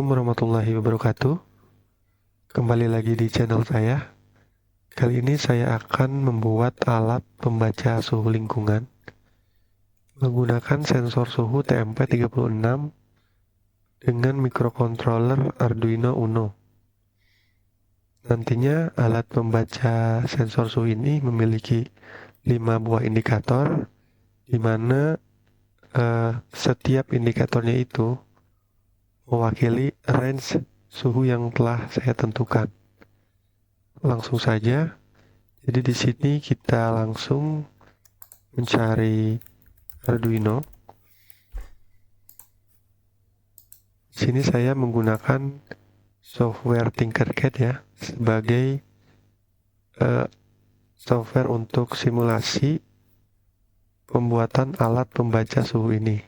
Warahmatullahi wabarakatuh. Kembali lagi di channel saya. Kali ini saya akan membuat alat pembaca suhu lingkungan menggunakan sensor suhu TMP36 dengan microcontroller Arduino Uno. Nantinya alat pembaca sensor suhu ini memiliki 5 buah indikator, di mana setiap indikatornya itu mewakili range suhu yang telah saya tentukan. Langsung saja. Jadi di sini kita langsung mencari Arduino. Di sini saya menggunakan software Tinkercad ya sebagai software untuk simulasi pembuatan alat pembaca suhu ini.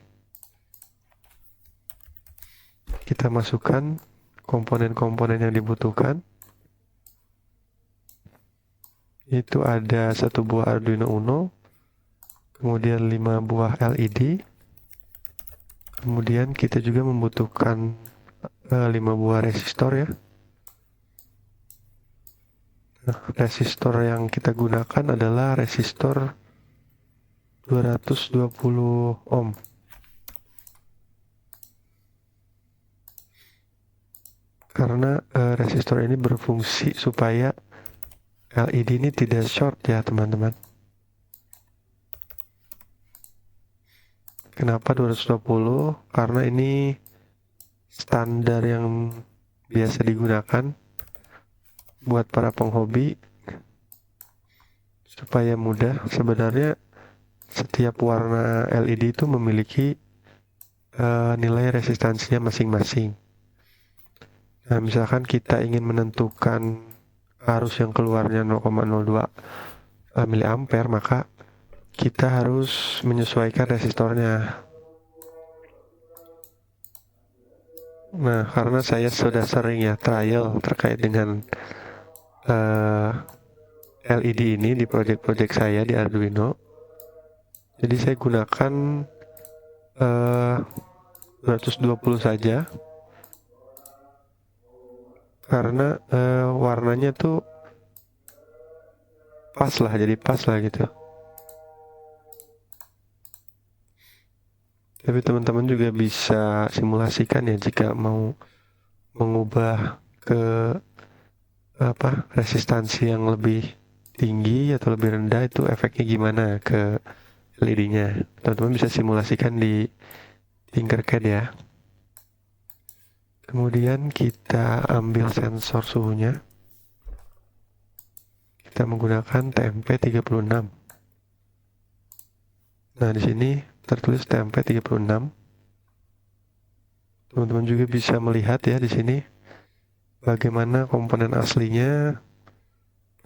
Kita masukkan komponen-komponen yang dibutuhkan. Itu ada 1 buah Arduino Uno, kemudian 5 buah LED, kemudian kita juga membutuhkan 5 buah resistor ya. Nah, resistor yang kita gunakan adalah resistor 220 ohm. Karena resistor ini berfungsi supaya LED ini tidak short ya teman-teman. Kenapa 220? Karena ini standar yang biasa digunakan buat para penghobi supaya mudah. Sebenarnya setiap warna LED itu memiliki nilai resistansinya masing-masing. Nah, misalkan kita ingin menentukan arus yang keluarnya 0,02 mA, maka kita harus menyesuaikan resistornya. Nah, karena saya sudah sering ya trial terkait dengan LED ini di project-project saya di Arduino. Jadi saya gunakan 220 saja. Karena warnanya tuh pas lah, jadi pas lah gitu. Tapi teman-teman juga bisa simulasikan ya jika mau mengubah ke resistansi yang lebih tinggi atau lebih rendah, itu efeknya gimana ke LED-nya. Teman-teman bisa simulasikan di Tinkercad ya. Kemudian kita ambil sensor suhunya. Kita menggunakan TMP36. Nah, di sini tertulis TMP36. Teman-teman juga bisa melihat ya di sini bagaimana komponen aslinya,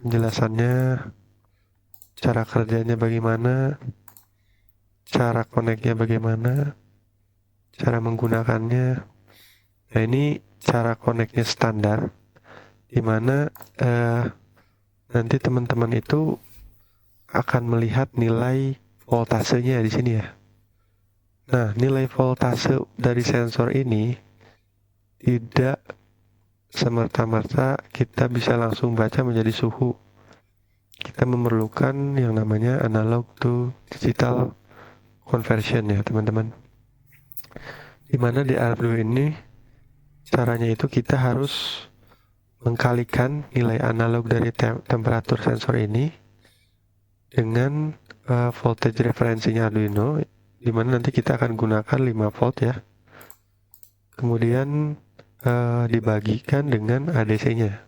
penjelasannya, cara kerjanya bagaimana, cara connect-nya bagaimana, cara menggunakannya. Nah, ini cara connect-nya standar, dimana nanti teman-teman itu akan melihat nilai voltasenya di sini ya. Nah, nilai voltase dari sensor ini tidak semerta-merta kita bisa langsung baca menjadi suhu. Kita memerlukan yang namanya analog to digital conversion ya teman-teman. Dimana di Arduino ini caranya itu kita harus mengkalikan nilai analog dari temperatur sensor ini dengan voltage referensinya Arduino, dimana nanti kita akan gunakan 5 volt ya. Kemudian dibagikan dengan ADC-nya.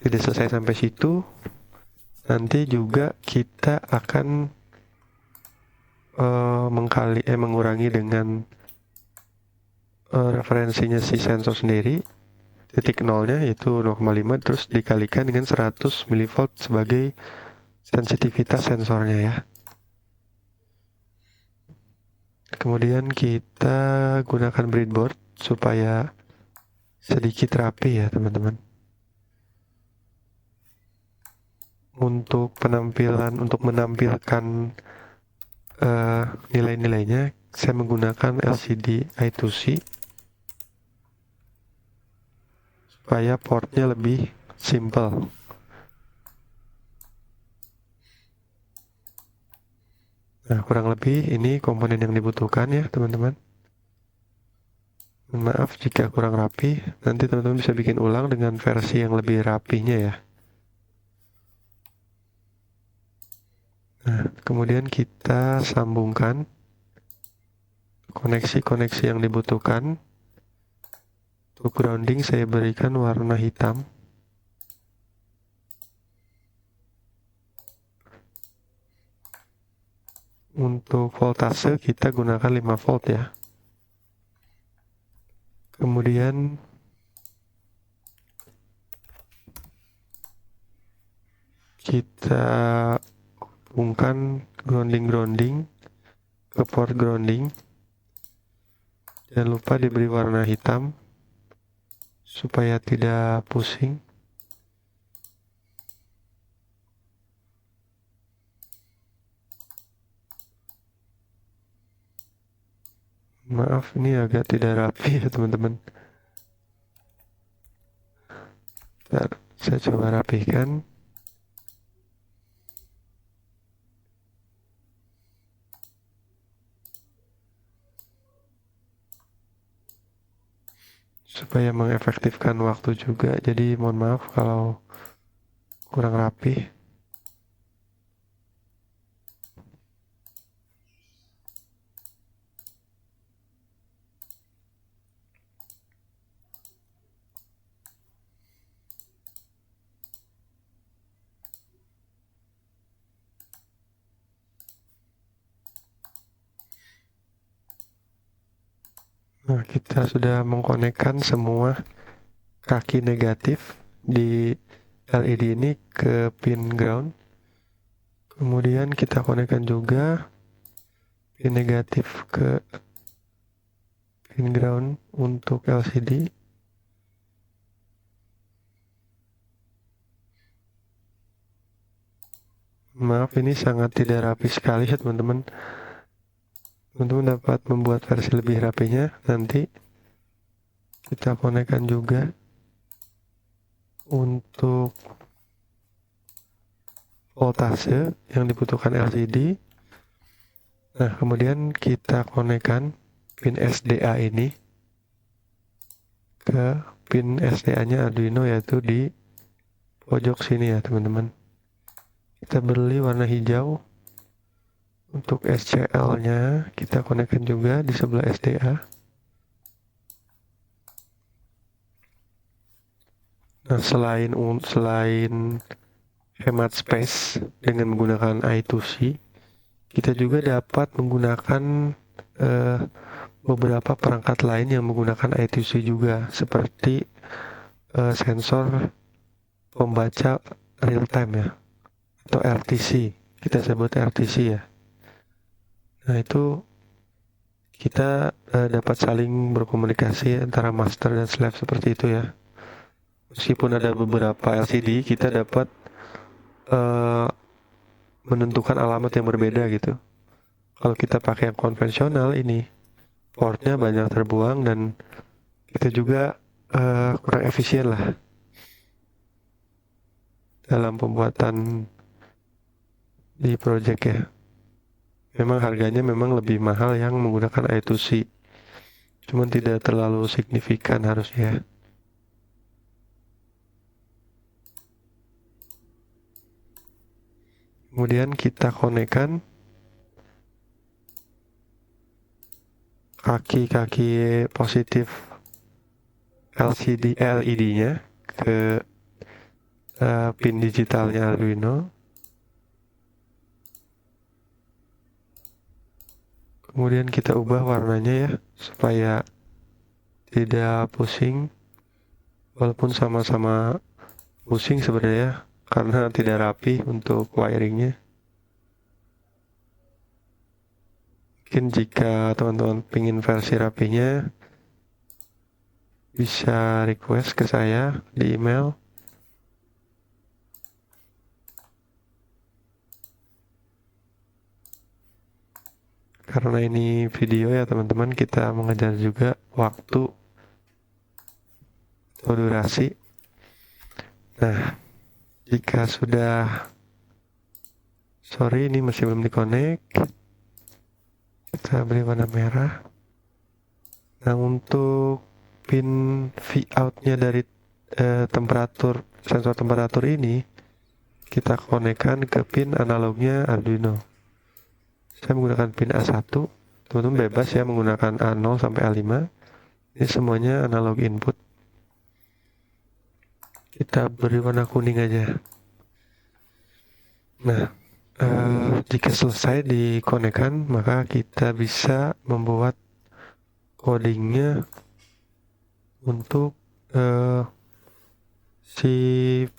Tidak selesai sampai situ, nanti juga kita akan mengurangi dengan referensinya si sensor sendiri, titik nolnya yaitu 0,5, terus dikalikan dengan 100 mV sebagai sensitivitas sensornya ya. Kemudian kita gunakan breadboard supaya sedikit rapi ya teman-teman. Untuk menampilkan nilai-nilainya, saya menggunakan LCD I2C supaya portnya lebih simple. Nah, kurang lebih ini komponen yang dibutuhkan ya teman-teman. Maaf jika kurang rapi, nanti teman-teman bisa bikin ulang dengan versi yang lebih rapinya ya. Nah, kemudian kita sambungkan koneksi-koneksi yang dibutuhkan. Untuk grounding saya berikan warna hitam. Untuk voltase kita gunakan 5 volt ya. Kemudian kita hubungkan grounding ke port grounding. Jangan lupa diberi warna hitam supaya tidak pusing. Maaf ini agak tidak rapi ya teman-teman. Saya coba rapikan. Supaya mengefektifkan waktu juga. Jadi mohon maaf kalau kurang rapi. Nah, kita sudah mengkonekkan semua kaki negatif di LED ini ke pin ground. Kemudian kita konekkan juga pin negatif ke pin ground untuk LCD. Maaf ini sangat tidak rapi sekali ya teman-teman. Teman-teman dapat membuat versi lebih rapinya. Nanti kita konekkan juga untuk voltase yang dibutuhkan LCD. Nah, kemudian kita konekkan pin SDA ini ke pin SDA-nya Arduino, yaitu di pojok sini ya teman-teman. Kita beli warna hijau. Untuk SCL-nya kita konekkan juga di sebelah SDA. Nah, selain hemat space dengan menggunakan I2C, kita juga dapat menggunakan beberapa perangkat lain yang menggunakan I2C juga, seperti sensor pembaca real time ya, atau RTC. Kita sebut RTC ya. Nah, itu kita dapat saling berkomunikasi antara master dan slave seperti itu ya. Meskipun ada beberapa LCD, kita dapat menentukan alamat yang berbeda gitu. Kalau kita pakai yang konvensional ini, portnya banyak terbuang dan kita juga kurang efisien lah dalam pembuatan di project ya. Memang harganya memang lebih mahal yang menggunakan I2C, cuman tidak terlalu signifikan harusnya. Kemudian kita konekkan kaki-kaki positif LED-nya ke pin digitalnya Arduino. Kemudian kita ubah warnanya ya, supaya tidak pusing, walaupun sama-sama pusing sebenarnya karena tidak rapi untuk wiringnya. Mungkin jika teman-teman ingin versi rapinya, bisa request ke saya di email. Karena ini video ya teman-teman, kita mengejar juga waktu atau durasi. Nah, jika sudah, sorry ini masih belum dikonek, kita beri warna merah. Nah, untuk pin Vout-nya dari temperatur, sensor temperatur ini kita konekkan ke pin analognya Arduino. Saya menggunakan pin A1, teman-teman bebas ya menggunakan A0 sampai A5. Ini semuanya analog input. Kita beri warna kuning aja. Nah, jika selesai dikonekkan, maka kita bisa membuat codingnya untuk si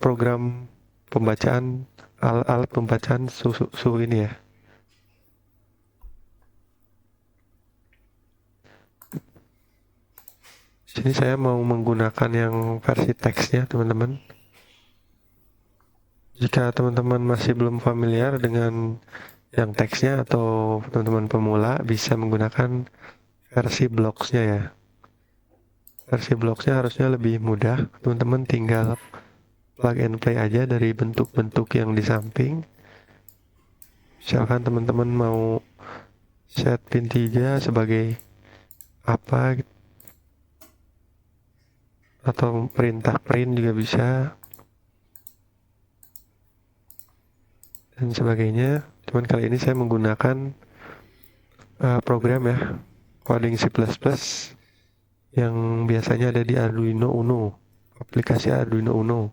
program pembacaan alat pembacaan suhu ini ya. Sini saya mau menggunakan yang versi teksnya, teman-teman. Jika teman-teman masih belum familiar dengan yang teksnya atau teman-teman pemula, bisa menggunakan versi blocks-nya ya. Versi blocks-nya harusnya lebih mudah. Teman-teman tinggal plug and play aja dari bentuk-bentuk yang di samping. Misalkan teman-teman mau set pin 3 sebagai apa, atau perintah print juga bisa, dan sebagainya. Cuman kali ini saya menggunakan program ya, coding C++ yang biasanya ada di Arduino Uno, aplikasi Arduino Uno.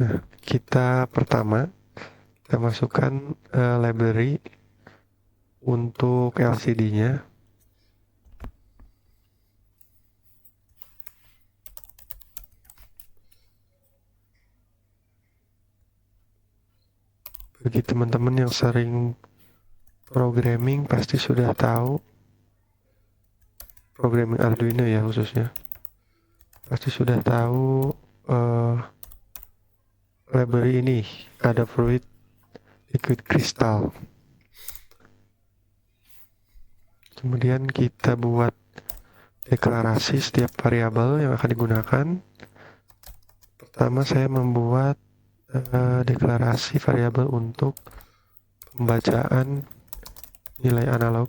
Nah, kita pertama kita masukkan library untuk LCD-nya. Bagi teman-teman yang sering programming pasti sudah tahu, programming Arduino ya khususnya, pasti sudah tahu library ini, ada Fluid Liquid Crystal. Kemudian kita buat deklarasi setiap variabel yang akan digunakan. Pertama saya membuat deklarasi variabel untuk pembacaan nilai analog.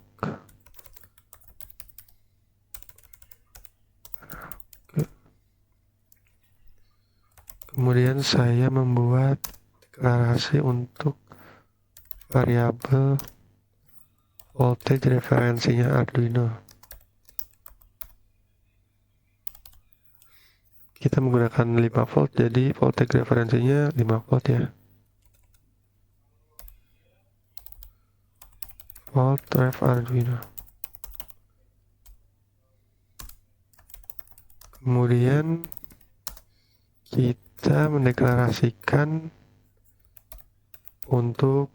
Kemudian saya membuat deklarasi untuk variabel voltage referensinya Arduino. Kita menggunakan 5 volt, jadi voltage referensinya 5 volt ya. Volt ref Arduino. Kemudian kita mendeklarasikan untuk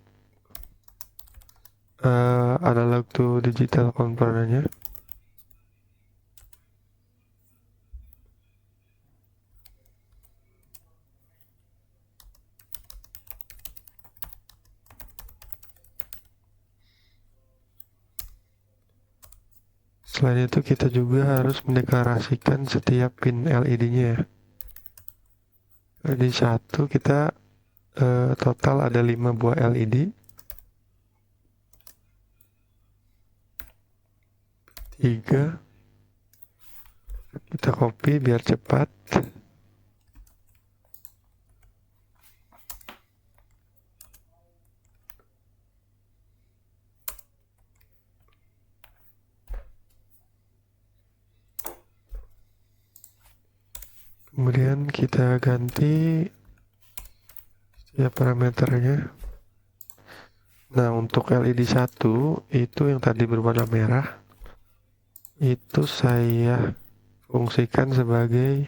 analog to digital converternya. Selain itu kita juga harus mendeklarasikan setiap pin LED-nya ya. Di satu kita total ada 5 buah LED. 3 kita copy biar cepat. Kemudian kita ganti setiap parameternya. Nah, untuk LED 1 itu yang tadi berwarna merah, itu saya fungsikan sebagai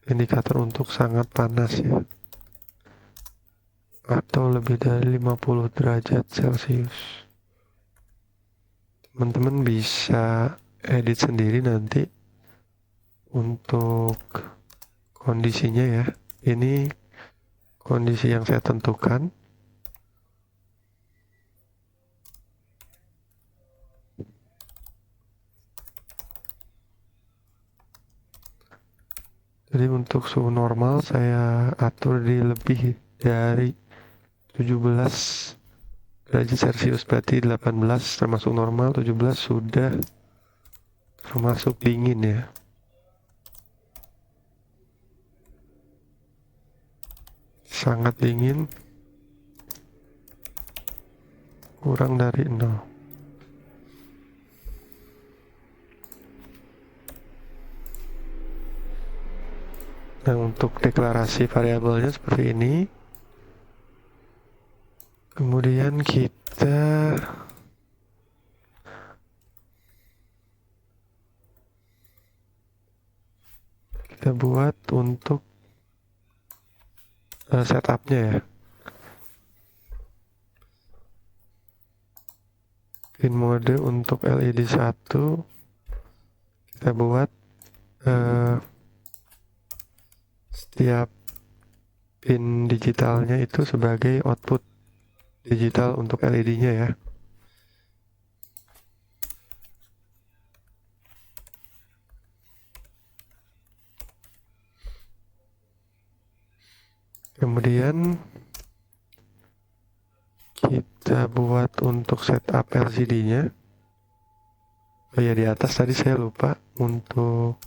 indikator untuk sangat panas ya, atau lebih dari 50 derajat Celcius. Teman-teman bisa edit sendiri nanti untuk kondisinya ya. Ini kondisi yang saya tentukan. Jadi untuk suhu normal saya atur di lebih dari 17 derajat Celcius, berarti 18 termasuk normal, 17 sudah termasuk dingin ya. Sangat dingin, kurang dari 0. Nah, untuk deklarasi variabelnya seperti ini. Kemudian kita buat untuk setupnya ya. Pin mode untuk LED 1 kita buat setiap pin digitalnya itu sebagai output digital untuk LED-nya ya. Kemudian kita buat untuk setup LCD-nya. Oh ya, di atas tadi saya lupa untuk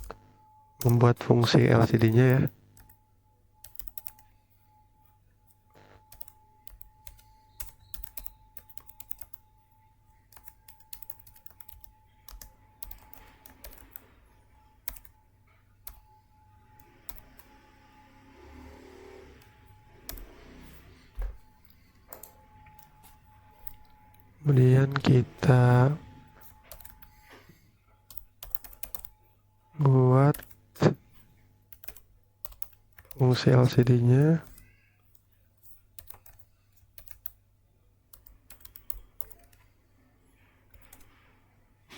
membuat fungsi LCD-nya ya. Kemudian kita buat fungsi LCD-nya.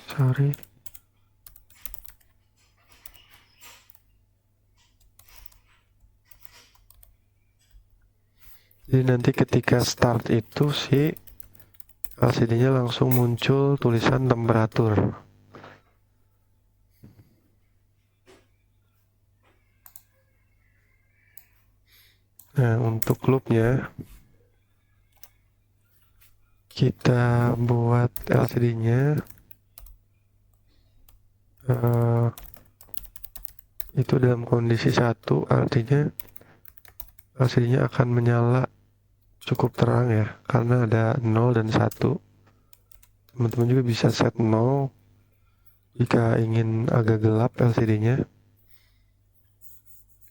Sorry. Jadi nanti ketika start itu si LCD-nya langsung muncul tulisan temperatur. Nah, untuk loopnya kita buat LCD-nya itu dalam kondisi 1, artinya LCD-nya akan menyala cukup terang ya, karena ada 0 dan 1. Teman-teman juga bisa set 0 jika ingin agak gelap LCD-nya.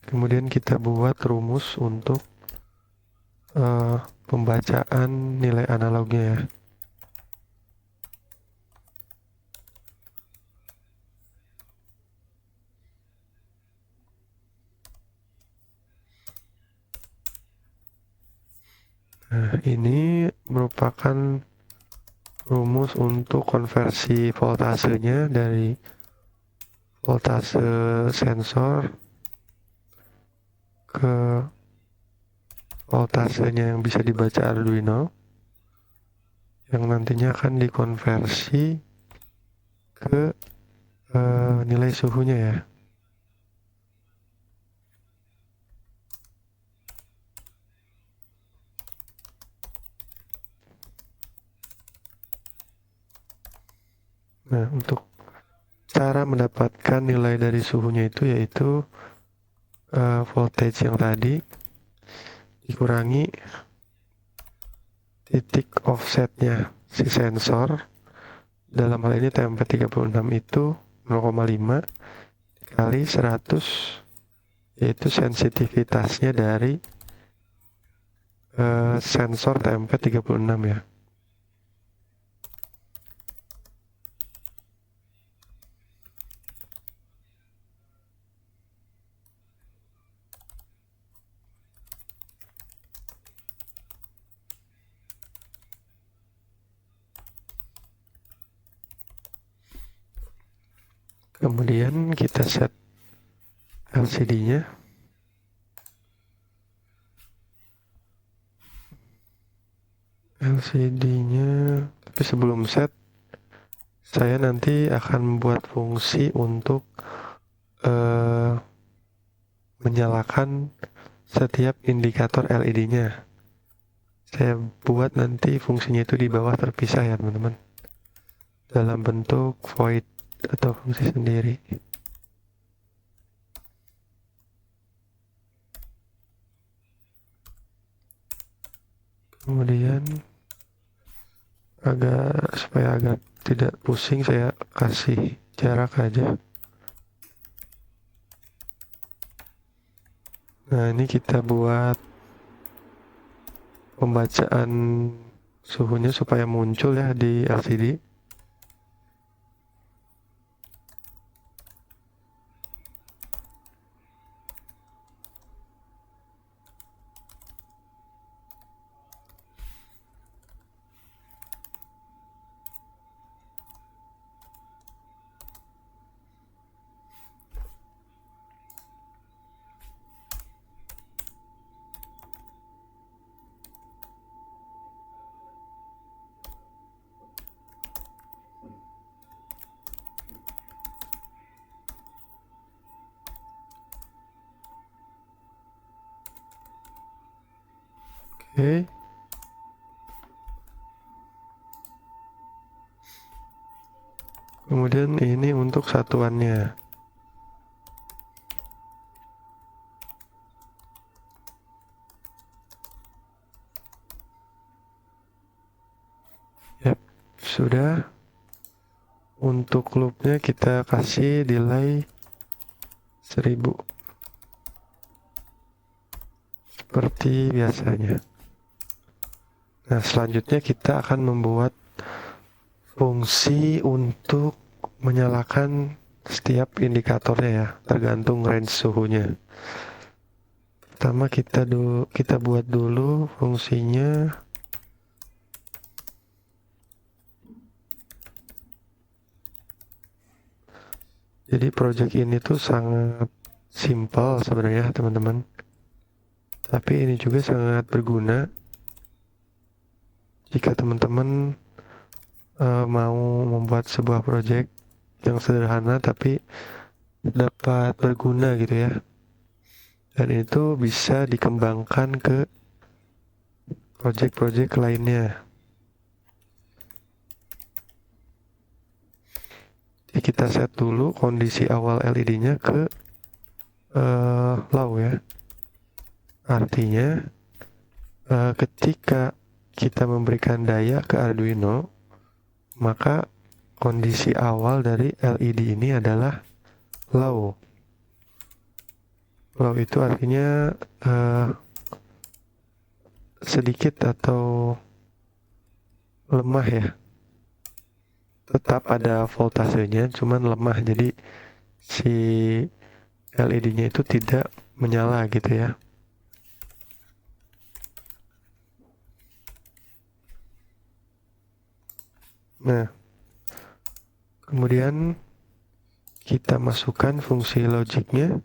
Kemudian kita buat rumus untuk pembacaan nilai analognya ya. Nah, ini merupakan rumus untuk konversi voltasenya dari voltase sensor ke voltasenya yang bisa dibaca Arduino, yang nantinya akan dikonversi ke nilai suhunya ya. Nah, untuk cara mendapatkan nilai dari suhunya itu yaitu voltage yang tadi dikurangi titik offsetnya si sensor, dalam hal ini TMP36 itu 0,5 kali 100, yaitu sensitivitasnya dari sensor TMP36 ya. Kemudian kita set LCD-nya. Tapi sebelum set, saya nanti akan membuat fungsi untuk menyalakan setiap indikator LED-nya. Saya buat nanti fungsinya itu di bawah terpisah ya teman-teman, dalam bentuk void atau fungsi sendiri. Kemudian supaya agak tidak pusing, saya kasih jarak aja. Nah, ini kita buat pembacaan suhunya supaya muncul ya di LCD. Oke. Kemudian ini untuk satuannya. Yap, sudah. Untuk loopnya kita kasih delay 1000 seperti biasanya. Nah, selanjutnya kita akan membuat fungsi untuk menyalakan setiap indikatornya ya, tergantung range suhunya. Pertama kita buat dulu fungsinya. Jadi project ini tuh sangat simple sebenarnya teman-teman, tapi ini juga sangat berguna jika teman-teman mau membuat sebuah project yang sederhana tapi dapat berguna gitu ya, dan itu bisa dikembangkan ke project-project lainnya. Jadi kita set dulu kondisi awal LED-nya ke low ya. Artinya ketika kita memberikan daya ke Arduino, maka kondisi awal dari LED ini adalah low. Low itu artinya sedikit atau lemah ya. Tetap ada voltasenya, cuman lemah. Jadi si LED-nya itu tidak menyala gitu ya. Nah, kemudian kita masukkan fungsi logiknya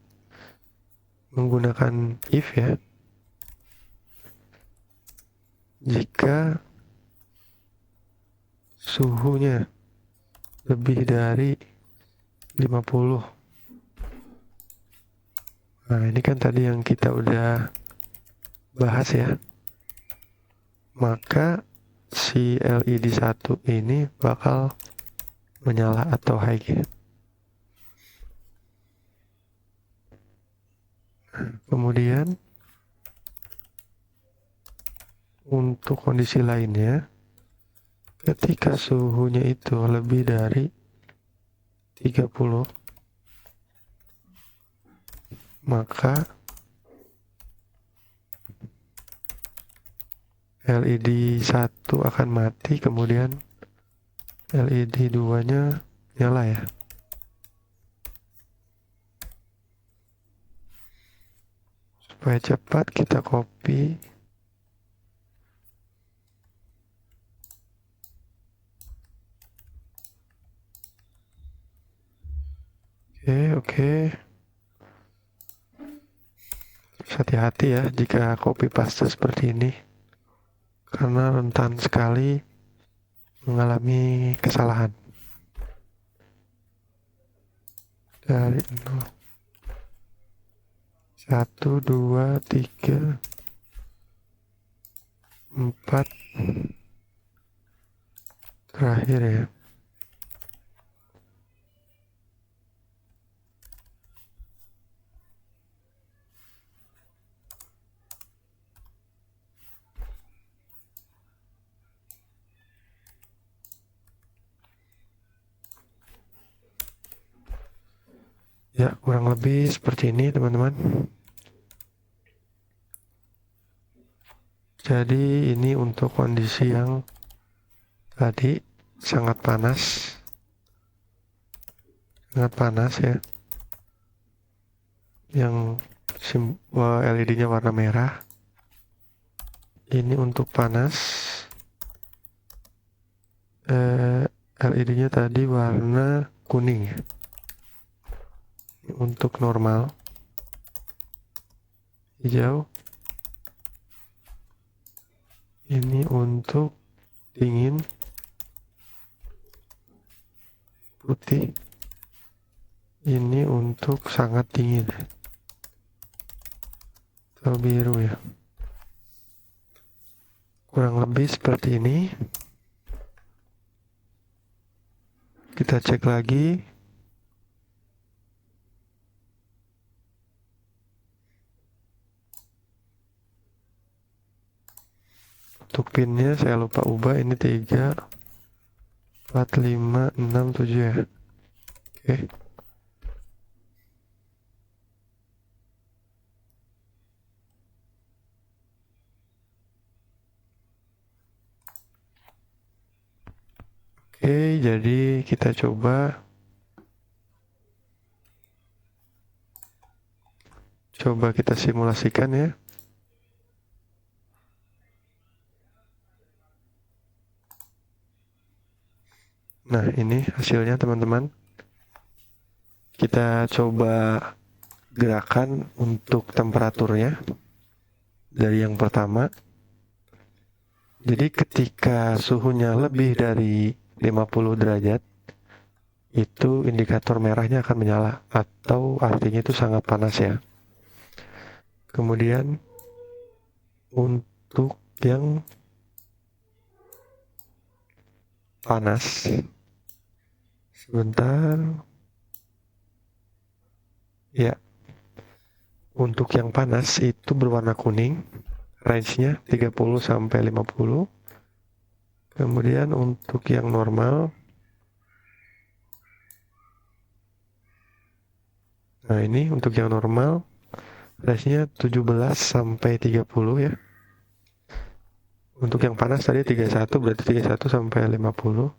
menggunakan if ya. Jika suhunya lebih dari 50. Nah, ini kan tadi yang kita udah bahas ya. Maka si LED 1 ini bakal menyala atau high. Kemudian untuk kondisi lainnya, ketika suhunya itu lebih dari 30, maka LED 1 akan mati, kemudian LED 2-nya nyala ya. Supaya cepat kita copy. Oke. Hati-hati ya jika copy paste seperti ini, karena rentan sekali mengalami kesalahan. Dari 0. 1, 2, 3, 4 terakhir ya. Ya, kurang lebih seperti ini teman-teman. Jadi ini untuk kondisi yang tadi sangat panas ya, yang LED-nya warna merah. Ini untuk panas, LED-nya tadi warna kuning ya. Untuk normal, hijau. Ini untuk dingin, putih. Ini untuk sangat dingin atau biru ya. Kurang lebih seperti ini. Kita cek lagi. Untuk pinnya saya lupa ubah, ini 3, 4, 5, 6, 7 ya. Oke. Oke, jadi kita coba kita simulasikan ya. Nah, ini hasilnya teman-teman. Kita coba gerakan untuk temperaturnya dari yang pertama. Jadi ketika suhunya lebih dari 50 derajat, itu indikator merahnya akan menyala, atau artinya itu sangat panas ya. Kemudian untuk yang panas, sebentar ya, untuk yang panas itu berwarna kuning, range-nya 30 sampai 50. Kemudian untuk yang normal, nah ini untuk yang normal range-nya 17 sampai 30 ya. Untuk yang panas tadi 31, berarti 31 sampai 50.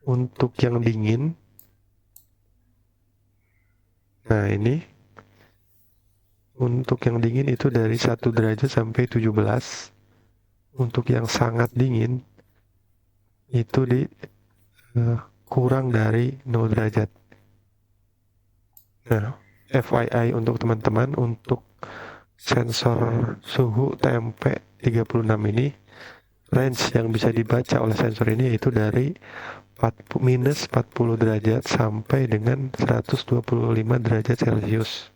Untuk yang dingin, nah ini untuk yang dingin itu dari 1 derajat sampai 17. Untuk yang sangat dingin itu kurang dari 0 derajat. Nah, FYI untuk teman-teman, untuk sensor suhu TMP36 ini, range yang bisa dibaca oleh sensor ini yaitu dari minus 40 derajat sampai dengan 125 derajat Celcius.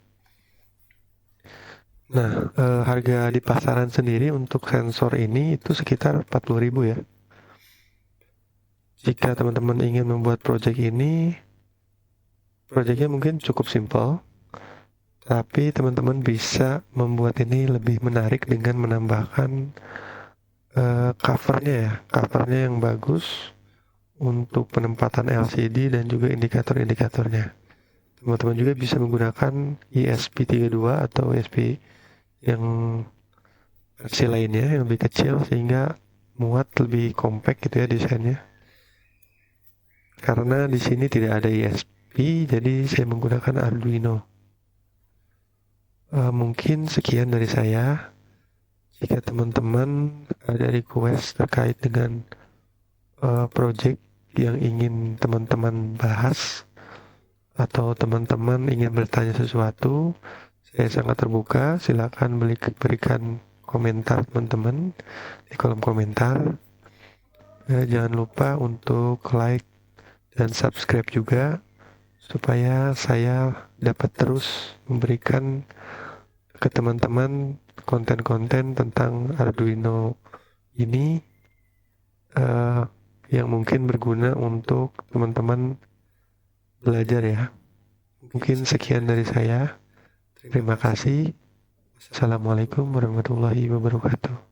Nah, harga di pasaran sendiri untuk sensor ini itu sekitar 40.000 ya. Jika teman-teman ingin membuat project ini, projectnya mungkin cukup simple, tapi teman-teman bisa membuat ini lebih menarik dengan menambahkan covernya yang bagus untuk penempatan LCD dan juga indikator-indikatornya. Teman-teman juga bisa menggunakan ESP32 atau ESP yang versi lainnya yang lebih kecil sehingga muat lebih compact gitu ya desainnya. Karena di sini tidak ada ESP, jadi saya menggunakan Arduino. Mungkin sekian dari saya. Jika teman-teman ada request terkait dengan project yang ingin teman-teman bahas, atau teman-teman ingin bertanya sesuatu, saya sangat terbuka. Silakan berikan komentar teman-teman di kolom komentar. Jangan lupa untuk like dan subscribe juga, supaya saya dapat terus memberikan ke teman-teman konten-konten tentang Arduino ini yang mungkin berguna untuk teman-teman belajar ya. Mungkin sekian dari saya. Terima kasih. Assalamualaikum warahmatullahi wabarakatuh.